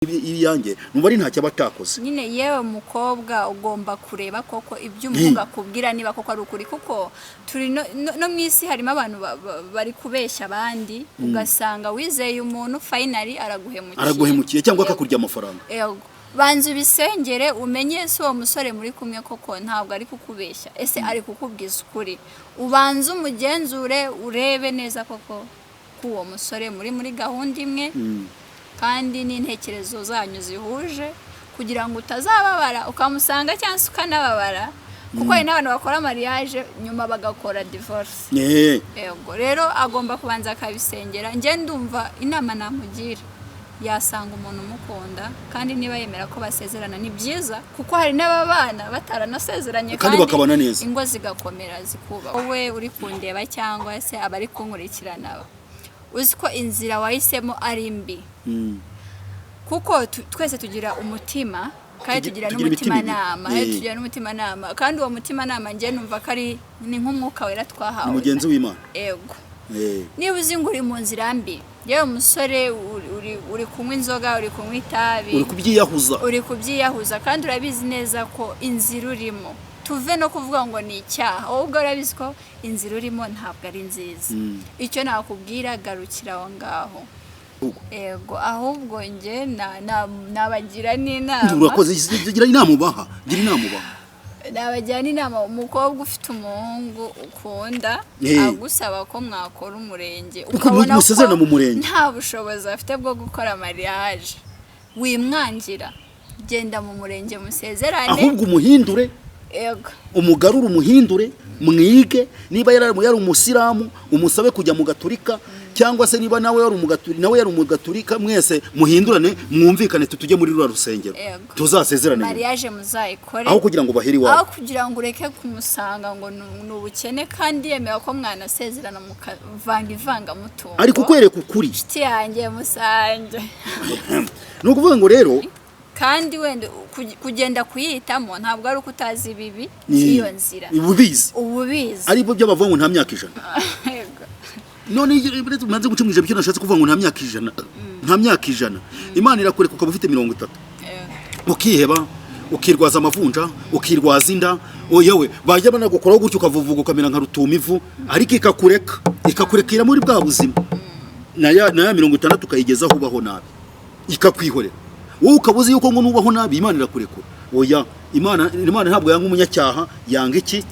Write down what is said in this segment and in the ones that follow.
iyanjye numva ari ntacyo batakoze nyine yewe mukobwa ugomba kureba koko ibyo umuvuga kubwira niba koko ari ukuri kuko turi no mwisi harimo abantu bari kubeshya abandi ugasanga wizeye umuntu finally araguhemukiye cyangwa akakurya amafaranga. Yego banzu bisengere umenye se uwo musore muri kumwe koko ntabwo ari kukubeshya ese ari kukubwiza ukuri ubanze umugenzure urebe neza koko uwo musore muri gahunda imwe kandi n'intekerezo zanyu zihuje kugira ngo utazababara ukamusanga cyangwa ukanababara kuko hari n'abantu bakora mariage nyuma bagakora divorce. Yego rero agomba kubanza akabisengera nge ndumva inama namugira yasanga umuntu umukunda kandi niba yemera ko basezerana ni byiza kuko hari n'ababana bataranasezeranye kandi bakabana neza ingo zigakomera zikuba. Wowe uri kundeba cyangwa se abari kunkurikirana uziko inzira wahisemo ari mbi kuko twese tugira umutima kandi tugira n'umutima nama kandi uwo mutima nama nge numva ko ari ni nk'umwuka wera twahawe umugenzi w'Imana. Yego niba uzi ngo uri mu nzira mbi yewe umusore uri kunywa inzoga uri kunywa itabi uri kubyiyahuza kandi urabizi neza ko inzira urimo tuve no kuvuga ngo ni icyaha ahubwo urabizi ko inzira urimo ntabwo ari nziza. Icyo nakubwira garukira aho ngaho. Yego ahubwo nge nabagira n'inama urakoze gira inama ubaha nabagira n'inama umukobwa ufite umuhungu ukunda agusaba ko mwakora umurenge ukabona ko nta bushobozi afite bwo gukora mariage wimwangira genda mu murenge musezerane ahubwo umuhindure. Yego umugarura umuhindure mwige niba yari umusiramu umusabe kujya mu gaturika cyangwa se niba nawe yari umugaturika mwese muhindurane mwumvikane tujye muri rura rusengero tuzasezerane mariage muzayikore aho kugira ngo baheri wawe aho kugira ngo ureke kumusanga ngo nubukene kandi yemera ko mwanasezerana mukavanga mutungo ariko kwereka ukuri nshuti yanjye musange no kuvuga ngo rero kandi wenda kugenda kuyitamo ntabwo ari uko utazi bibi iyo nzira ububizi aribyo by'abavuga ngo nta myaka 100 none maze gucumwije byo nashatse kuvuga ngo nta myaka 100 Imana irakureka ukaba ufite 30 ukiheba ukirwaza amavunja ukirwaza inda yewe bajya banagukoraho gutyo ukavuvuga ukamera nka rutumivu ariko ikakurekera muri bwa buzima na ya 60 ukayigezaho ubaho nabi ikakwihorera wowe ukabuze yuko ngo nubaho nabi Imana irakurekura. Oya Imana ntabwo yanga umunyacyaha yanga iki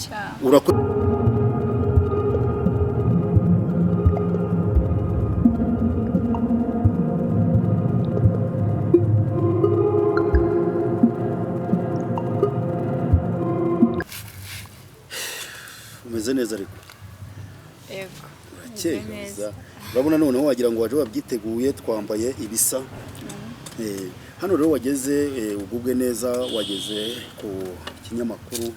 umeze neza ariko. Yego urakeza urabona noneho wagira ngo waje wabyiteguye twambaye ibisa. Hano rero wageze ugubwe neza wageze ku kinyamakuru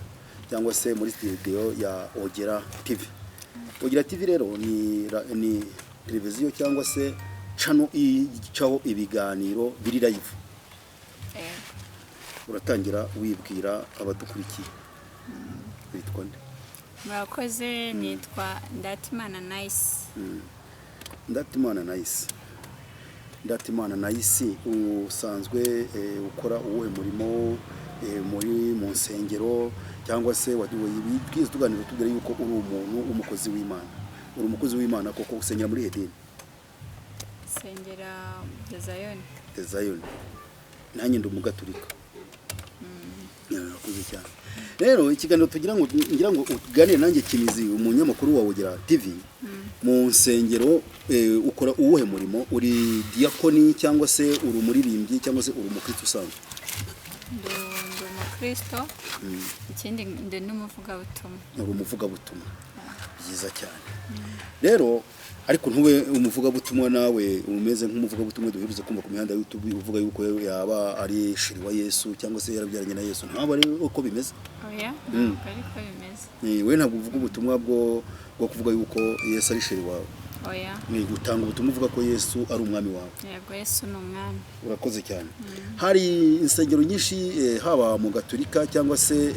cyangwa se muri studio ya Ogera TV. Ogera TV rero ni televiziyo cyangwa se channel icaho ibiganiro biri live. Uratangira wibwira abadukurikiye. Witwa nde? Murakoze nitwa Ndatimana Nice. Ndatimana Nice usanzwe ukora uwuhe murimo mu nsengero cyangwa se wibwiza tuganiro tugere yuko uri umuntu umukozi w'Imana. Uri umukozi w'Imana koko usengera muri Edeni? Sengera The Zion. Nanjye ndi umugaturika. Yakuze cyane. Rero ikiganiro tugira ngo ngira ngo uganire nanjye Kimizi umunyamakuru wa Ogera TV. Mu nsengero ukora uwuhe murimo? Uri diakoni cyangwa se uri umuririmbyi cyangwa se uri umukristo usanzwe? Ndi umukristo. Ikindi ndi n'umuvugabutumwa. Uri umuvugabutumwa. Byiza cyane. Rero ariko ntube umuvugabutumwa nawe umeze nk'umuvugabutumwa duheruze kumva ku mihanda YouTube uvuga yuko yaba ari shiri wa Yesu cyangwa se yarabyaranye na Yesu. Ntabwo ari uko bimeze? Oya ariko bimeze. We ntabwo uvuga ubutumwa bwo kuvuga yuko Yesu ari shiri wawe. Oya ni gutanga ubutumwa uvuga ko Yesu ari umwami wawe. Yego Yesu ni umwami. Urakoze cyane. Hari insengero nyinshi haba mu gaturika cyangwa se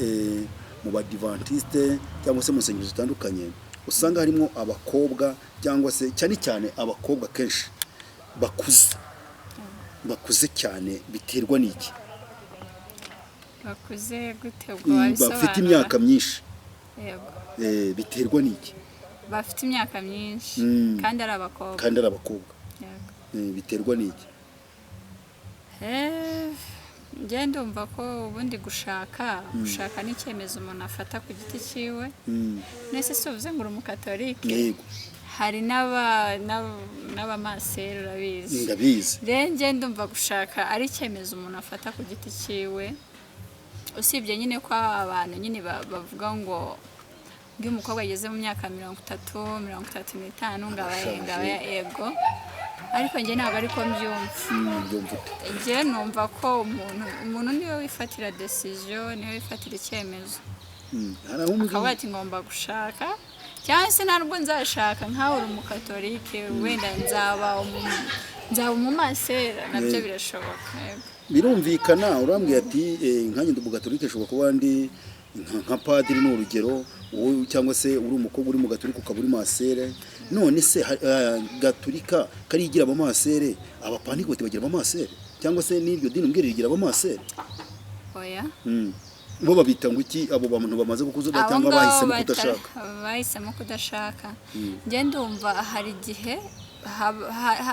mu badivantiste cyangwa se mu nsengero zitandukanye usanga harimo abakobwa cyangwa se cyane abakobwa kenshi bakuze bakuze cyane biterwa n'iki? bakuze gute ubwo bafite imyaka myinshi yego biterwa n'iki? bafite imyaka myinshi kandi ari abakobwa yego biterwa n'iki? njye ndumva ko ubundi gushaka n'icyemezo umuntu afata ku giti cyiwe nese si uvuze ngo uri umukatolike yego hari n'abamaseri urabizi ndabizi rero njye ndumva gushaka ari icyemezo umuntu afata ku giti cyiwe usibye nyine ko abantu nyine bavuga ngo iyo umukobwa ageze mu myaka 30, 35 ngaba yego ariko njye ntabwo ariko mbyumva njye numva ko umuntu niwe wifatira decision niwe wifatira icyemezo akaba ati ngomba gushaka cyangwa se ntabwo nzashaka nkawe uri umukatolike wenda nzaba umumasera nabyo birashoboka birumvikana urambwiye ati nkanjye ndi umukatolike ashobora kuba ndi nka padiri n'urugero wowe cyangwa se uri umukobwa uri mu gatolika ukaba uri masere none se gatolika karigira abamasere abapanikote bagira abamasere cyangwa se n'iryo dini mbwira rigira abamasere oya bo babita ngo iki abo bantu bamaze gukuza cyangwa bahisemo kudashaka njye ndumva hari igihe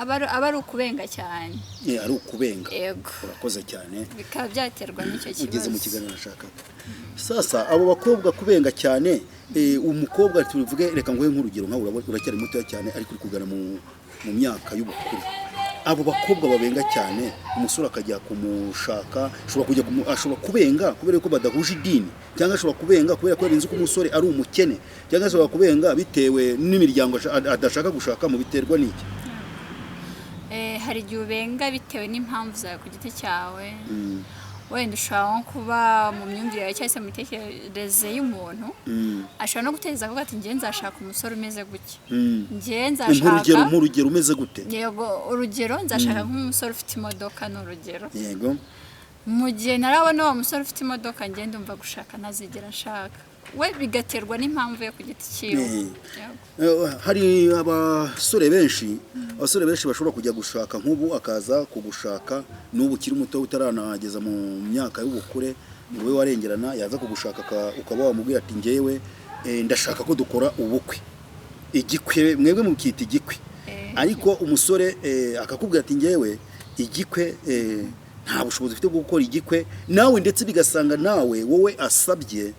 aba ari ukubenga cyane ari ukubenga yego urakoze cyane bikaba byaterwa n'icyo kibazo ugeze mu kiganiro nashaka sasa abo bakobwa kubenga cyane umukobwa tuvuge reka nguhe nk'urugero nkawe uracyari muto cyane ariko uri kugana mu myaka y'ubukuru abo bakobwa babenga cyane umusore akajya kumushaka ashobora kubenga kubera ko badahuje idini cyangwa ashobora kubenga kubera ko yarinze ko umusore ari umukene cyangwa ashobora kubenga bitewe n'imiryango adashaka gushaka mu biterwa n'iki hari igihe ubenga bitewe n'impamvu zawe ku giti cyawe wenda ushobora nko kuba mu myumvire yawe cyangwa se mu mitekerereze y'umuntu ashobora no gutekereza avuga ati njye nzashaka umusore umeze gutya njye nzashaka nk'urugero umeze gute yego urugero nzashaka nk'umusore ufite imodoka ni urugero yego mu gihe narabona uwo musore ufite imodoka njye ndumva gushaka ntazigera nshaka we bigaterwa n'impamvu yo ku giti cyiwe hari abasore benshi bashobora kujya gushaka nk'ubu akaza kugushaka n'ubu ukiri muto utaranageza mu myaka y'ubukure ngo we warengerana yaza kugushaka ukaba wamubwira ati njyewe ndashaka ko dukora ubukwe igikwe mwebwe mukita igikwe ariko umusore akakubwira ati njyewe igikwe nta bushobozi ufite bwo gukora igikwe nawe ndetse bigasanga nawe wowe asabye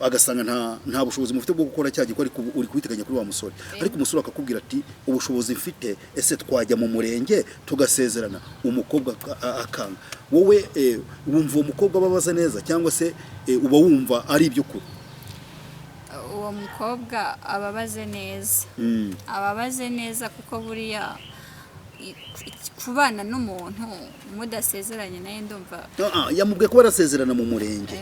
agasanga nta bushobozi mufite bwo gukora cya gikora ariko uri kubiteganya kuri wa musore ariko umusore akakubwira ati ubushobozi mfite ese twajya mu murenge tugasezerana umukobwa akanga wowe wumva uwo mukobwa ababaza neza cyangwa se uba wumva ari ibyo kuri uwo mukobwa ababaze neza kuko buriya kubana n'umuntu mudasezeranye naye ndumva yamubwiye ko barasezerana mu murenge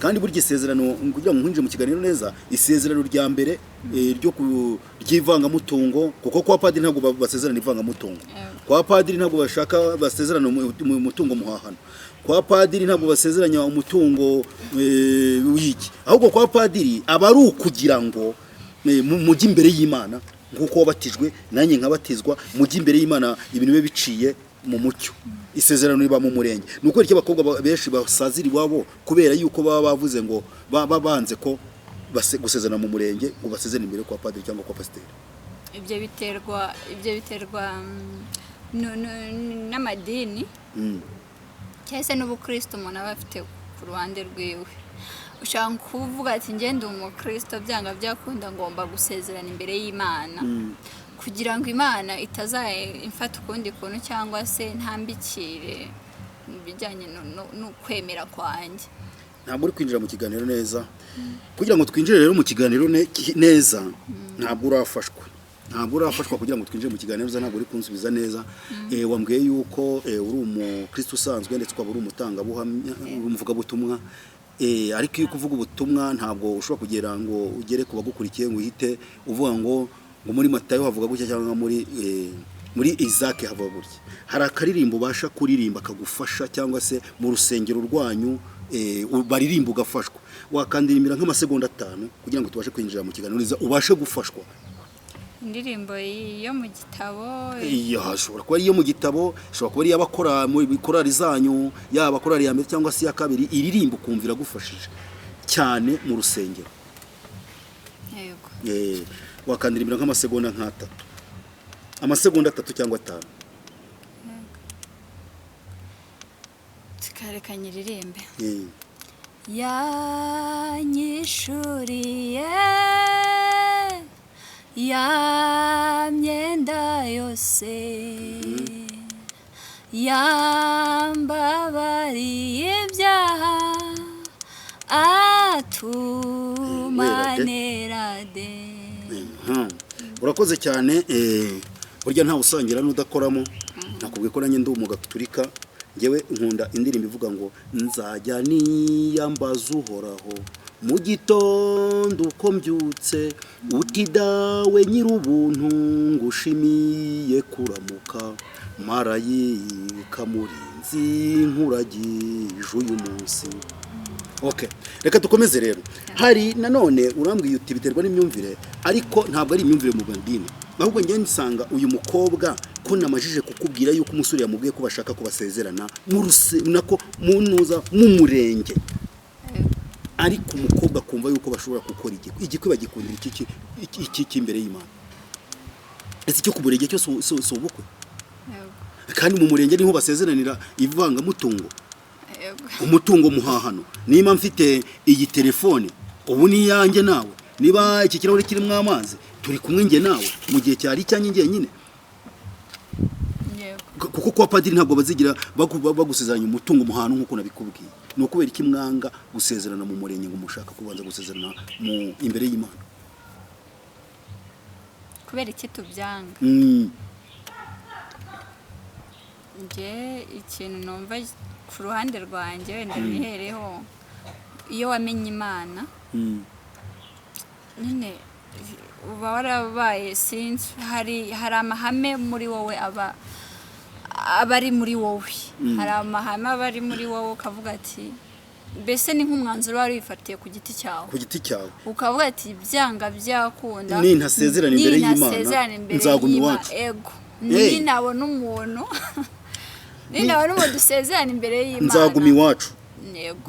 kandi burya isezerano kugira ngo nkwinjire mu kiganiro neza isezerano rya mbere ry'ivangamutungo kuko kwa padiri ntabwo basezerana ivangamutungo kwa padiri ntabwo bashaka basezerana mu mutungo muhahano kwa padiri ntabwo basezeranya umutungo w'iki ahubwo kwa padiri aba ari ukugira ngo mujye imbere y'Imana nk'uko wabatijwe nanjye nkabatizwa mujye imbere y'Imana ibintu bibe biciye mu mucyo isezerano riba mu murenge nuko iki abakobwa benshi basazira iwabo kubera yuko baba bavuze ngo babanze ko gusezerana mu murenge ngo basezerane imbere kwa padiri cyangwa kwa pasiteri ibyo biterwa n'amadini cyangwa se n'ubukristo umuntu aba afite ku ruhande rwiwe ushaka kuvuga ati ngende umukristo byanga byakunda ngomba gusezerana imbere y'Imana kugira ngo Imana itazayimfata ukundi kuntu cyangwa se ntambikire mu bijyanye no kwemera kwanjye ntabwo uri kwinjira mu kiganiro neza kugira ngo twinjire rero mu kiganiro neza ntabwo urafashwa kugira ngo twinjire mu kiganiro neza ntabwo uri kunsubiza neza wambwiye yuko uri umukristo usanzwe ndetse ukaba uri umutangabuhamya umuvugabutumwa ariko iyo kuvuga ubutumwa ntabwo ushobora kugera ngo ugere ku bagukurikiye ngo uhite uvuga ngo muri Matayo havuga gutya cyangwa muri Isaac havuga gutya hari akaririmbo ubasha kuririmba akagufasha cyangwa se mu rusengero rwanyu baririmba ugafashwa wakandirimira nk'amasegonda 5 kugira ngo tubashe kwinjira mu kiganiro ubashe gufashwa indirimbo yo mu gitabo iyo hashobora kuba ari iyo mu gitabo, ishobora kuba ari iy'abakora mu bikorari zanyu, yaba korari ya mbere cyangwa se ya kabiri, iririmbo kumva iragufashije cyane mu rusengero. yego wakandirimbira nk'amasegonda nk'atatu, amasegonda 3 cyangwa 5. tukareka nyiririmbe. yanyishuriye ya myenda yose yambabariye ibyaha atumanerade. urakoze cyane. burya nta usangira n'udakoramo. nakubwiye ko nanjye ndi umugaturika, ngewe nkunda indirimbo ivuga ngo nzajya niyambaza uhoraho mu gitondo uko mbyutse, uti dawe nyir'ubuntu ngushimiye kuramuka, marayika murinzi nkuragije uyu munsi. Okay, reka dukomeze rero. Hari nanone urambwiye uti biterwa n'imyumvire, ariko ntabwo ari imyumvire mu bandini, ahubwo ngiye nsanga uyu mukobwa ko namajije kukubwira yuko umusore yamubwiye ko bashaka kubasezerana nako munuza mu murenge, ariko umukobwa kumva yuko bashobora gukora igikwe bagikundira iki imbere y'Imana. Ese cyo kuburege cyo so ubukwe, kandi mu murenge niho basezeranira ivanga mutungo, umutungo muhahano. Niba mfite iyi telefone ubu ni yanjye nawe, niba iki kirahure kirimo amazi turi kumwe nge nawe mu gihe cyari cyanjye ngenyine, kuko kwa padiri ntabwo bazigira bagusezeranya umutungo muhano nkuko nabikubwiye. No kubera iki mwanga gusezerana mu murenge ngo mushaka kubanza gusezerana mu imbere y'Imana? Kubera iki tubyanga? Nge ikintu numva ku ruhande rwanjye wenda nihereho, iyo wamenye Imana nyine uba warabaye sinzi, hari amahame muri wowe aba ari muri wowe, hari amahame aba ari muri wowe, ukavuga ati mbese ni nk'umwanzuro wari wifatiye ku giti cyawe, ukavuga ati byanga byakunda nintasezerana imbere y'Imana nzaguma iwacu. Ego ninabona umuntu dusezerana imbere y'Imana nzaguma iwacu.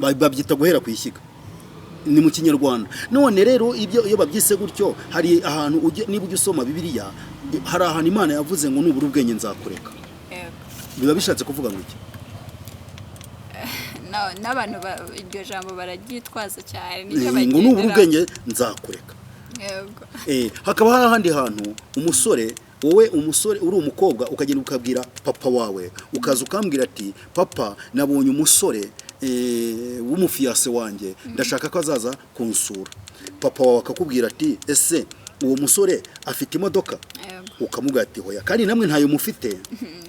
Babyita guhera ku ishyiga, ni mu Kinyarwanda. None rero ibyo iyo babyise gutyo, hari ahantu niba ujye usoma Bibiliya, hari ahantu Imana yavuze ngo nubura ubwenge nzakureka. Biba bishatse kuvuga ngo iki? N'abantu iryo jambo bararyitwaza cyane, ngo nubura ubwenge nzakureka. Hakaba hari ahandi hantu umusore, wowe umusore uri umukobwa, ukagenda ukabwira papa wawe, ukaza ukambwira ati papa nabonye umusore w'umufiyase wanjye, ndashaka ko azaza kunsura. Papa wawe akakubwira ati ese uwo musore afite imodoka? Ukamubwira ati hoya, kandi namwe ntayo mufite.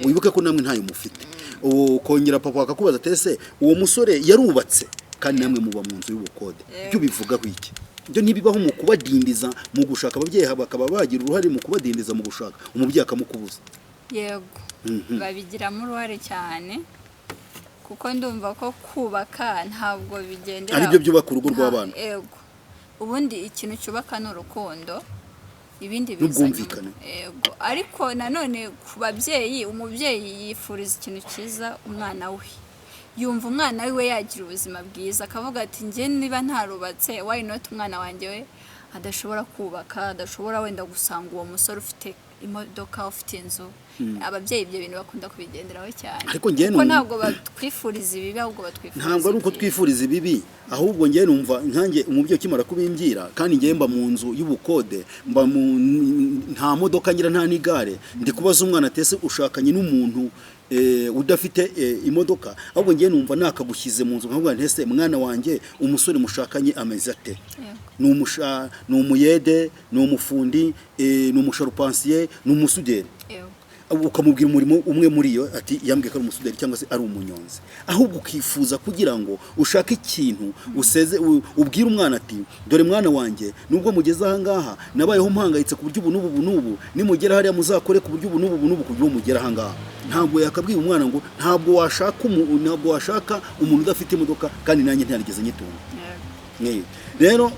Wibuke ko namwe ntayo mufite. Ukongera papa akakubaza ati ese uwo musore yarubatse? Kandi namwe muba mu nzu y'ubukode. Byo bivuga ko iki? Byo nibibaho mu kubadindiza mu gushaka, ababyeyi bakaba bagira uruhare mu kubadindiza mu gushaka, umubyeyi akamukubuza. Yego, babigiramo uruhare cyane, kuko ndumva ko kubaka ntabwo bigendera ari byo byubaka urugo rw'abana. Yego, ubundi ikintu cyubaka n'urukundo, ibindi bizana. Yego, ariko nanone ku babyeyi, umubyeyi yifuriza ikintu cyiza umwana we, yumva umwana we yagira ubuzima bwiza, akavuga ati nge niba ntarubatse, why not umwana wanjye we adashobora kubaka, adashobora wenda gusanga uwo musore ufite imodoka, ufite inzu. Ababyeyi ibyo bintu bakunda kubigenderaho cyane, ariko ntabwo batwifuriza ibibi, ahubwo batwifuriza. Ntabwo ari uko twifuriza ibibi, ahubwo ngiye numva nkanjye umubyeyi ukimara kubimbwira, kandi ngiye mba mu nzu y'ubukode, nta modoka ngira, nta n'igare, ndi kubaza umwana atese ushakanye n'umuntu udafite imodoka, ahubwo ngiye numva nakagushyize mu nzu nkavuga ntese mwana wanjye umusore mushakanye ameze ate? Ni umuyede, ni umufundi, ni umusharupansiye, ni umusuderi. Ukamubwira umurimo umwe muri yo, ati yambwiye ko ari umusuderi cyangwa se ari umunyonzi. Ahubwo ukifuza kugira ngo ushake ikintu ubwire umwana ati dore mwana wanjye, nubwo mugeze aha ngaha nabayeho mpangayitse ku buryo ubu n'ubu, nimugera hariya muzakore ku buryo ubu n'ubu kugira mugera aha ngaha. Ntabwo yakabwiye umwana ngo ntabwo washaka umuntu udafite imodoka, kandi nanjye ntarigeze nyitunga. rero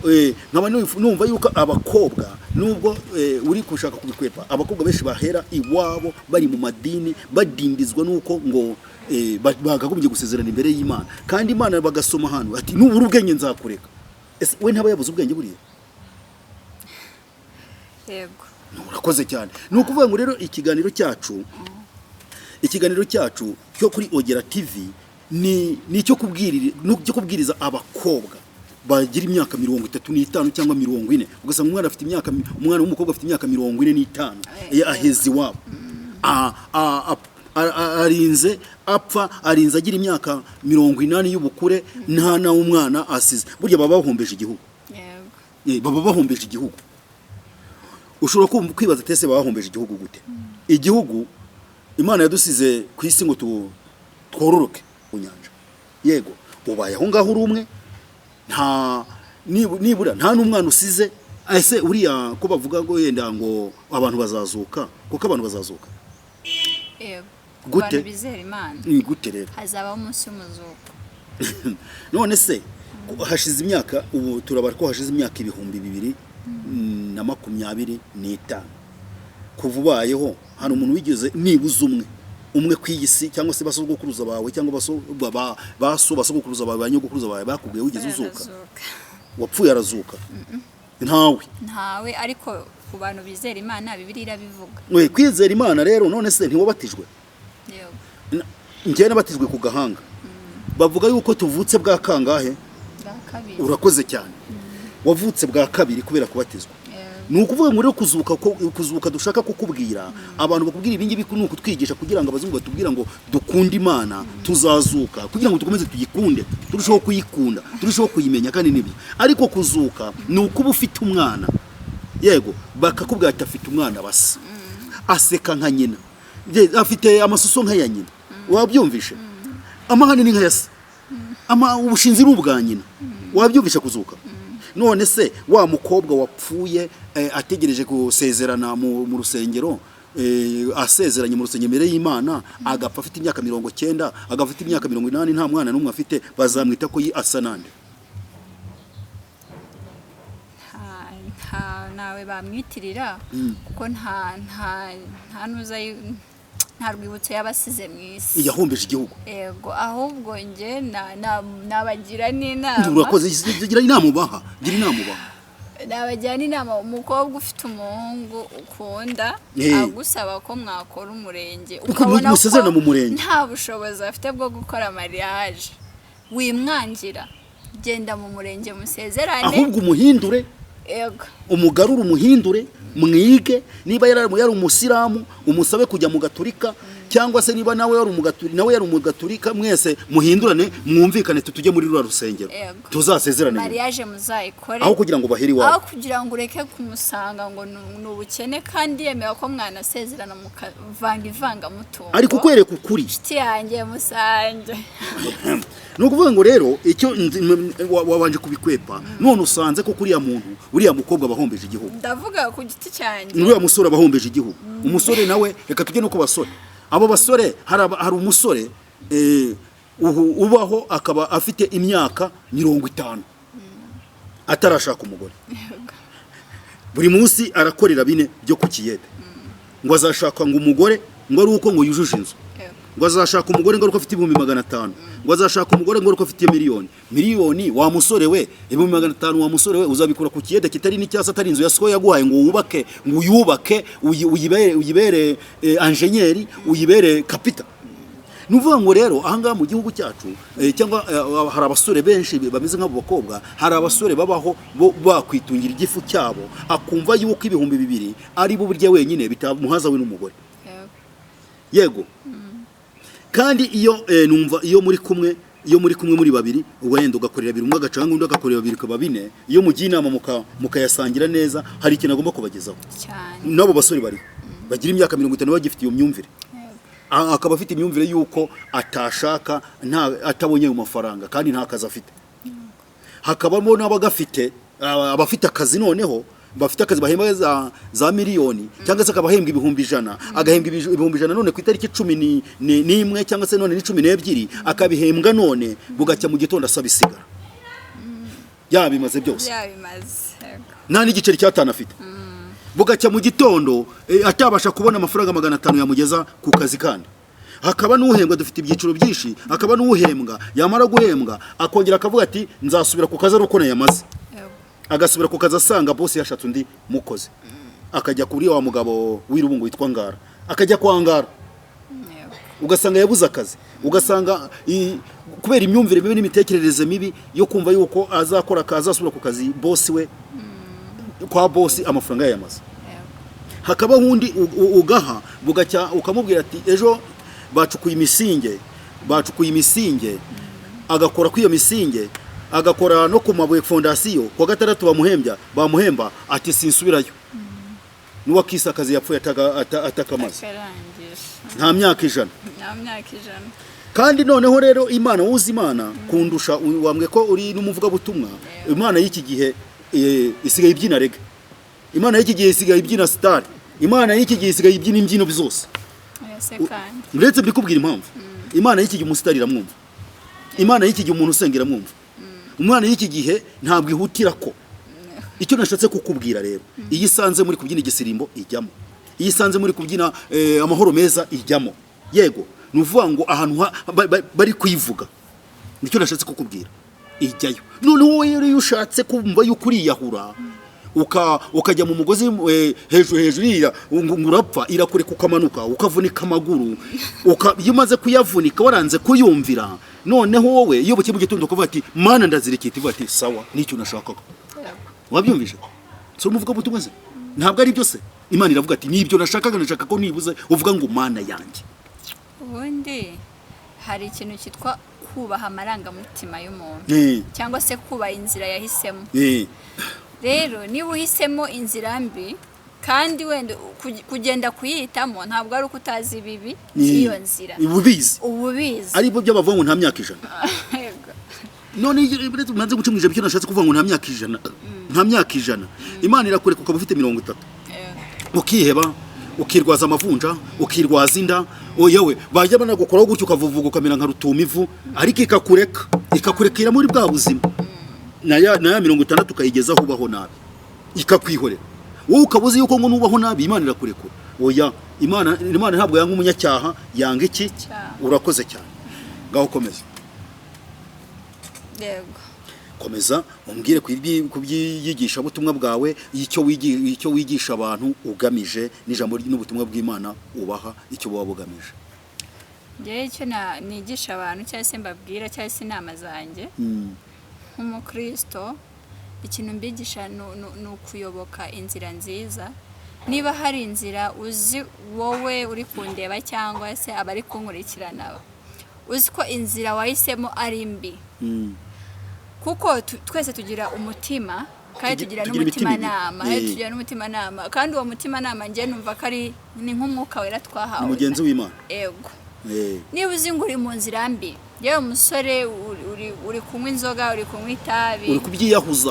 nkaba numva yuko abakobwa nubwo uri kushaka kubikwepa, abakobwa benshi bahera iwabo bari mu madini badindizwa nuko ngo bagagombye gusezerana imbere y'Imana, kandi Imana bagasoma hano ati nubura ubwenge nzakureka. Ese we ntaba yabuze ubwenge buriya? Yego, urakoze cyane. Ni ukuvuga ngo rero ikiganiro cyacu cyo kuri Ogera TV ni cyo kubwiriza abakobwa bagira imyaka 35 cyangwa 40. Ugasanga umwana w'umukobwa afite imyaka 45 aheze iwabo, arinze apfa, arinze agira imyaka 80 y'ubukure, nta na umwana asize. Burya baba bahombeje igihugu. Baba bahombeje igihugu. Ushobora kwibaza tese baba bahombeje igihugu gute? Igihugu Imana yadusize ku isi ngo twororoke ku nyanja. Yego, ubaye aho ngaho uri umwe, nibura nta n'umwana usize. Ese uriya ko bavuga ngo yenda ngo abantu bazazuka, kuko abantu bazazuka. Yego, gute bizera Imana? Gute rero hazaba umunsi w'umuzuko? None se hashize imyaka, ubu turabara ko hashize imyaka 2025 kuva ubayeho. Hano umuntu wigeze nibuze umwe ku iyisi, cyangwa se basogokuruza bawe, cyangwa basogokuruza bawe, banyogokuruza bawe bakubwiye wigeze uzuka? Wapfuye arazuka? Ntawe. Ariko ku bantu bizera Imana Bibiliya irabivuga. Kwizera Imana rero, none se ntiwabatijwe? Yego, njye nabatijwe ku Gahanga. Bavuga yuko tuvutse bwa kangahe? Bwa kabiri. Urakoze cyane. Wavutse bwa kabiri kubera kubatizwa. Ni ukuvuga ngo rero kuzuka dushaka kukubwira, abantu bakubwira ibingibi ni ukutwigisha kugira ngo abazungu batubwira ngo dukunde Imana, tuzazuka kugira ngo dukomeze tuyikunde, turusheho kuyikunda, turusheho kuyimenya kandi nibyo. Ariko kuzuka ni ukuba ufite umwana. Yego, bakakubwira ati afite umwana basa, aseka nka nyina, afite amasuso nka ya nyina. Wabyumvishe? Amahane ni nka yasa, ubushinzi ni ubwa nyina. Wabyumvishe kuzuka? None se wa mukobwa wapfuye ategereje gusezerana mu rusengero, asezeranye mu rusengero imbere y'Imana, agapfa afite imyaka 90, agafite imyaka 80, nta mwana n'umwe afite, bazamwita ko asa nande? Nawe bamwitirira kuko nta rwibutso yabasize mu isi. Yahombeje igihugu. Yego, ahubwo nge nabagira n'inama. Urakoze, gira inama ubaha. Nabagira n'inama, umukobwa ufite umuhungu ukunda agusaba ko mwakora umurenge, ukabona ko nta bushobozi afite bwo gukora mariage, wimwangira, genda mu murenge musezerane, ahubwo umuhindure. Yego, umugarura, umuhindure, mwige. Niba yari umusilamu, umusabe kujya mu gaturika, cyangwa se niba nawe yari umugaturika, mwese muhindurane, mwumvikane, tujye muri rura rusengero, tuzasezerane mariage muzayikore, aho kugira ngo baheri wawe, aho kugira ngo ureke kumusanga ngo n'ubukene, kandi yemera ko mwana sezerana mukavanga mutungo. Ari kukwereka ukuri. Shiti yanjye musange. Nukuvuga ngo rero icyo wabanje kubikwepa, none usanze ko kuriya muntu, uriya mukobwa bahombeje igihugu. Ndavuga ku giti cyanjye. Uriya musore bahombeje igihugu. Umusore nawe, reka tujye no ku basore. Abo basore hari umusore ubaho akaba afite imyaka 50 atarashaka umugore. Buri munsi arakorera bine byo ku kiyede, ngo azashaka ngo umugore ngo ari uko ngo yujuje inzu, ngo azashaka umugore ngo ari uko afite 500, ngo azashaka umugore ngo ari uko afite miliyoni. Wa musore we, 500, wa musore we uzabikura ku kiyede kitari n'icyasa, atari inzu yasohoye yaguhaye ngo wubake, ngo uyubake, uyibere engineer, uyibere kapita. Nuvuga ngo rero ahangaha mu gihugu cyacu cyangwa hari abasore benshi bameze nk'abo bakobwa, hari abasore babaho bakwitungira igifu cyabo, akumva yuko 2,000 ari bo burya wenyine bitamuhaza we n'umugore. Yego, kandi iyo muri kumwe muri babiri, wenda ugakorera 2, umwe agacanga undi agakorera 2, kaba 4. Iyo mugiye inama mukayasangira neza, hari ikintu agomba kubagezaho cyane. Nabo basore bari bagira imyaka 50 bagifite iyo myumvire, akaba afite imyumvire yuko atashaka atabonye mu mafaranga kandi nta kazi afite. Hakabamo n'abagafite abafite akazi, noneho bafite akazi bahemba za miliyoni, cyangwa se akabahembwa 100,000, agahembwa 100,000 none ku itariki 11 cyangwa se none ni 12, akabihembwa none bugacya mu gitondo asaba isigara. yabimaze byose, yabimaze nta n'igiceri cy'atanu afite. Bugacya mu gitondo atabasha kubona amafaranga 500 yamugeza ku kazi kandi. Hakaba n'uhembwa, dufite ibyiciro byinshi, hakaba n'uhembwa yamara guhembwa akongera akavuga ati nzasubira ku kazi aruko yamaze. Agasubira ku kazi asanga boss yashatse undi mukozi. Akajya kuri wa mugabo w'irubungu witwa Ngara, akajya kwa Ngara. Ugasanga yabuze akazi, ugasanga kubera imyumvire mibi n'imitekerereze mibi yo kumva yuko azakora azasubira ku kazi boss we kwa boss amafaranga yamaze. Hakaba hundi ugaha bugacya ukamubwira ati ejo bacukuye imisinge agakora kwiyo misinge, agakora no ku mabuye fondasiyo, kwa gatandatu bamuhemba ati sinsubirayo. Nuwakisa akazi yapfuye atakamaze nta myaka ijana. Kandi noneho rero Imana wuzi Imana kundusha, wambwe ko uri n'umuvuga butumwa. Imana y'iki gihe isigaye ibyina rega, Imana y'iki gihe isigaye ibyina star, Imana y'iki gihe isigaye ibyina imbyino bizose. Ndetse mbikubwira impamvu. Imana y'iki gihe umusitari iramwumva, Imana y'iki gihe umuntu usengera mwumva. Umwana y'iki gihe ntabwo ihutira ko. Icyo nashatse kukubwira rero, iyi isanze muri kubyina igisirimbo ijyamo, iyi isanze muri kubyina amahoro meza ijyamo. Yego nuvuga ngo ahantu bari kuyivuga, nicyo nashatse kukubwira ijyayo. None wowe rero ushatse kumva yuko uriyahura ukajya mu mugozi hejuru ngurapfa irakureka ukamanuka ukavunika amaguru, iyo umaze kuyavunika waranze kuyumvira. Noneho wowe iyo buke mu gitondo kuvuga ati Mana ndazirikita, ivuga ati sawa nicyo nashakaga. Wabyumvise? So muvuga butumwa se ntabwo ari byose. Imana iravuga ati nibyo nashakaga, nashaka ko nibuze uvuga ngo Mana yanjye. Ubundi hari ikintu cyitwa kubaha amarangamutima y'umuntu cyangwa se kubaha inzira yahisemo. Rero niba uhisemo inzira mbi kandi wenda kugenda kuyitamo, ntabwo ari uko utazi ibibi iyo nzira, ububizi aribwo by'abavuga ngo nta myaka ijana. None manze gucumwije byo nashatse kuvuga ngo nta myaka ijana, nta myaka ijana. Imana irakureka ukaba ufite 30, ukiheba, ukirwaza amavunja, ukirwaza inda, yewe bajya banagukoraho gutyo ukavuvuga ukamera nka rutumivu, ariko ikakurekera muri bwa buzima na ya 60 ukayigezaho ubaho nabi, ikakwihorera. Wowe ukabuze yuko ngo nubaho nabi Imana irakurekura. Oya, Imana ntabwo yanga umunyacyaha, yanga iki? Urakoze cyane. Ngaho komeza. Yego. Komeza umbwire kubyiyigisha butumwa bwawe, icyo wigisha abantu ugamije n'ijambo n'ubutumwa bw'Imana ubaha, icyo baba bugamije. Icyo nigisha abantu cyangwa se mbabwira cyangwa se inama zanjye nk'umukristo, ikintu mbigisha ni ukuyoboka inzira nziza. Niba hari inzira uzi wowe uri kundeba cyangwa se abari kunkurikirana uzi ko inzira wahisemo ari mbi, kuko twese tugira umutima kandi tugira n'umutima nama, kandi uwo mutima nama ngiye numva ko ari ni nk'umwuka wera twahawe, umugenzi w'Imana. Yego. Niba uzi ngo uri mu nzira mbi, yewe umusore uri kunywa inzoga, uri kunywa itabi,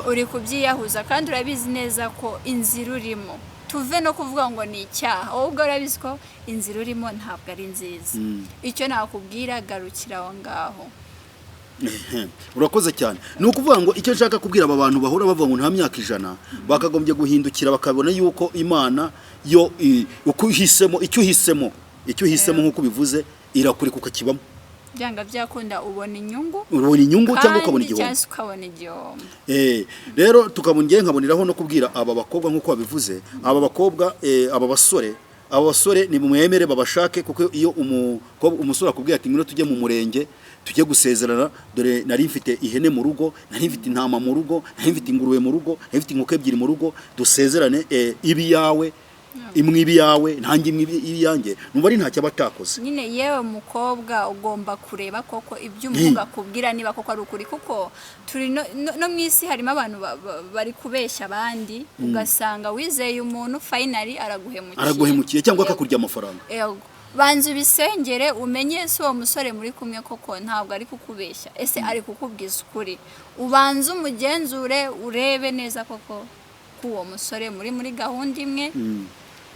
uri kubyiyahuza kandi urabizi neza ko inzira urimo, tuve no kuvuga ngo ni icyaha, wowe ubwo urabizi ko inzira urimo ntabwo ari nziza. Icyo nakubwira, garukira aho ngaho. Urakoze cyane. Ni ukuvuga ngo icyo nshaka kubwira aba bantu bahora bavuga ngo nta myaka ijana, bakagombye guhindukira bakabona yuko Imana yo uko uhisemo, icyo uhisemo nk'uko bivuze irakureka ukakibamo. Byanga byakunda ubona inyungu cyangwa ukabona igihombo. Rero tukabongeye nkaboneraho no kubwira aba bakobwa nk'uko babivuze, aba bakobwa aba basore ni mumwemere babashake, kuko iyo umusore akubwira ati ngwino tujye mu murenge tujye gusezerana, dore nari mfite ihene mu rugo, nari mfite intama mu rugo, nari mfite ingurube mu rugo, nari mfite inkoko 2 mu rugo, dusezerane ibi yawe imwe ibi yawe ntange ibi yanjye, numva ari ntacyo batakoze. Nyine yewe mukobwa ugomba kureba koko ibyo umuvuga akubwira niba koko ari ukuri, kuko turi no mwisi harimo abantu bari kubeshya abandi, ugasanga wizeye umuntu finally araguhemukiye cyangwa akakurya amafaranga. Yego. Banza ubisengere umenye se uwo musore muri kumwe koko ntabwo ari kukubeshya, ese ari kukubwiza ukuri. Ubanza umugenzure urebe neza koko ko uwo musore muri gahunda imwe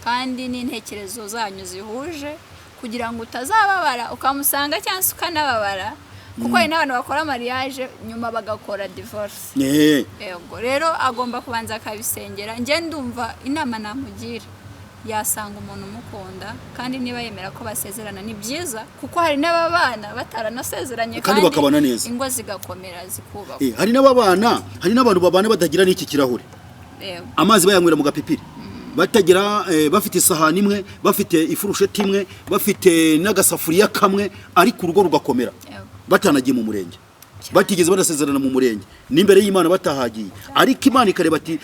kandi n'intekerezo zanyu zihuje, kugira ngo utazababara ukamusanga cyangwa ukanababara kuko hari n'abantu bakora mariage nyuma bagakora divorce. Yego rero agomba kubanza akabisengera. Njye ndumva inama namugira yasanga umuntu umukunda kandi niba yemera ko basezerana ni byiza, kuko hari n'ababana bataranasezeranye kandi bakabana neza, ingo zigakomera zikubakwa. Hari n'ababana, hari n'abantu babana batagira n'iki kirahure, amazi bayanywera mu gapipiri, batagira bafite isahani imwe, bafite ifurusheti imwe, bafite n'agasafuriya kamwe, ariko urugo rugakomera batanagiye mu murenge, batigeze banasezerana mu murenge n'imbere y'Imana batahagiye, ariko Imana ikareba ati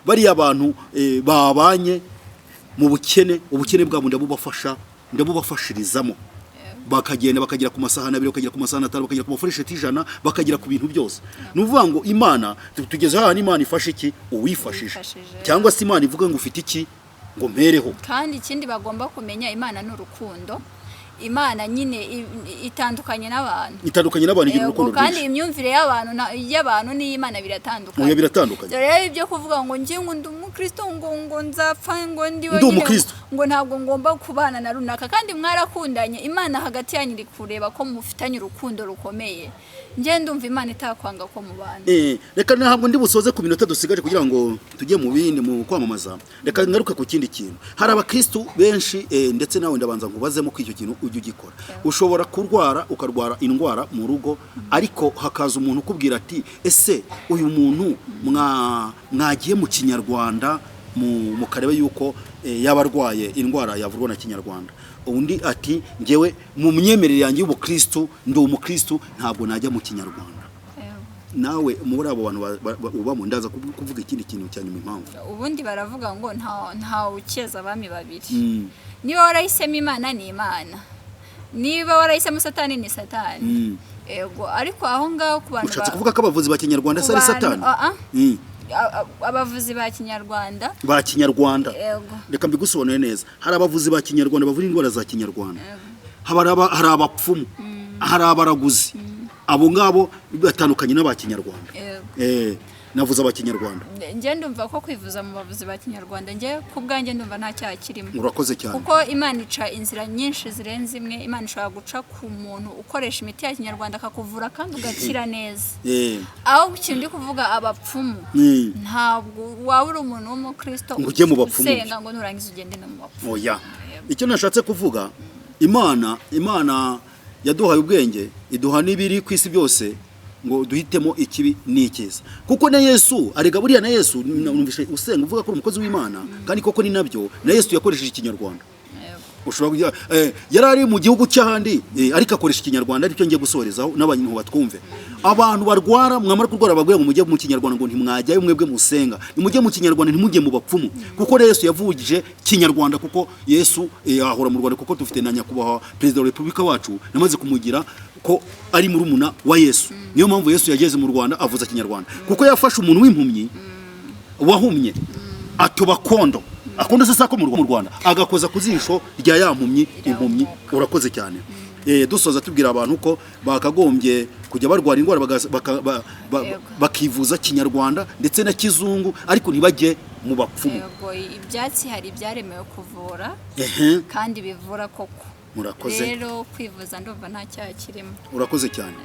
bariya abantu babanye mu bukene, ubukene bwabo ndabubafashirizamo, bakagenda bakagira ku masahani 2, bakagira ku masahani 5, bakagira ku mafurusheti 100, bakagira ku bintu byose. Nuvuga ngo Imana tugeze aha, Imana ifashe iki uwifashije, cyangwa se Imana ivuga ngo ufite iki ngo mpereho. Kandi ikindi bagomba kumenya, Imana n'urukundo. Imana nyine itandukanye n'abantu, igira urukundo rwinshi, kandi imyumvire y'abantu n'Imana biratandukanye. Rero ibyo kuvuga ngo ngiye ngo ndi umukristo ngo nzapfa ngo ndi umukristo ngo ntabwo ngomba kubana na runaka, kandi mwarakundanye, Imana hagati yanyu iri kureba ko mufitanye urukundo rukomeye. Ngiye ndumva Imana itakwanga ko mubana. Reka ntabwo ndi busoze ku minota dusigaje kugira ngo tujye mu bindi mu kwamamaza. Reka ngaruke ku kindi kintu. Hari abakristo benshi ndetse nawe ndabanza ngubazemo ko icyo kintu ujye ugikora. Ushobora ukarwara indwara mu rugo, ariko hakaza umuntu ukubwira ati ese uyu muntu mwagiye mu Kinyarwanda mu karebe yuko yabarwaye indwara yavurwa na Kinyarwanda. Undi ati ngewe mu myemerere yanjye y'ubukristo ndi umukristo, ntabwo najya mu Kinyarwanda. Nawe muri abo bantu ubamo ndaza kuvuga ikindi kintu cyane mu impamvu. Ubundi baravuga ngo nta ukeza abami babiri. Niba warahisemo Imana ni Imana, niba warahisemo Satani ni Satani. Yego, ariko aho ngaho ku bantu ushatse kuvuga ko abavuzi ba Kinyarwanda sari Satani. Abavuzi ba Kinyarwanda yego, reka mbigusobanure neza. Hari abavuzi ba Kinyarwanda bavura indwara za Kinyarwanda, hari abapfumu, hari abaraguzi, abo ngabo batandukanye n'aba Kinyarwanda. Navuza ba Kinyarwanda. Nje ndumva ko kwivuza mu bavuzi ba Kinyarwanda, nje kubwanjye ndumva nta cyaha kirimo. Urakoze cyane, kuko Imana ica inzira nyinshi zirenze imwe. Imana ishobora guca ku muntu ukoresha imiti ya Kinyarwanda akakuvura kandi ugakira neza. Aho ikindi kuvuga abapfumu, ntabwo waba uri umuntu w'umukristo ujye mu bapfumu usenga ngo nurangiza ugende no mu bapfumu. Oya, icyo nashatse kuvuga, Imana yaduhaye ubwenge, iduha n'ibiri ku isi byose, ngo duhitemo ikibi n'ikiza. Kuko na Yesu arega buriya, na Yesu numvishe usenga uvuga ko umukozi w'Imana, kandi koko ni nabyo, na Yesu yakoresheje Ikinyarwanda. Ushobora yarari mu gihugu cy'ahandi, ariko akoresha Ikinyarwanda. Ariko ngiye gusorezaho n'abantu batwumve. Abantu barwara, mwamara kurwara baguye ngo mujye mu Kinyarwanda, ngo ntimwajyayo mwebwe musenga, nimujye mu Kinyarwanda, ntimujye mu bapfumu, kuko Yesu yavugije Kinyarwanda. Kuko Yesu ahora mu Rwanda, kuko dufite na nyakubahwa Perezida wa Repubulika wacu, namaze kumugira ko ari murumuna wa Yesu. Niyo mpamvu Yesu yageze mu Rwanda avuza Kinyarwanda, kuko yafashe umuntu w'impumyi wahumye atoba kondo sasa ko mu Rwanda agakoza kuzisho rya yampumyi impumyi. Urakoze cyane. Dusoza tubwira abantu ko bakagombye kujya barwara indwara bakivuza Kinyarwanda ndetse na Kizungu, ariko ntibajye mu bapfumu. Ibyatsi hari ibyaremewe kuvura kandi bivura koko. Murakoze. Rero kwivuza ndumva nta cyaha kirimo. Urakoze cyane.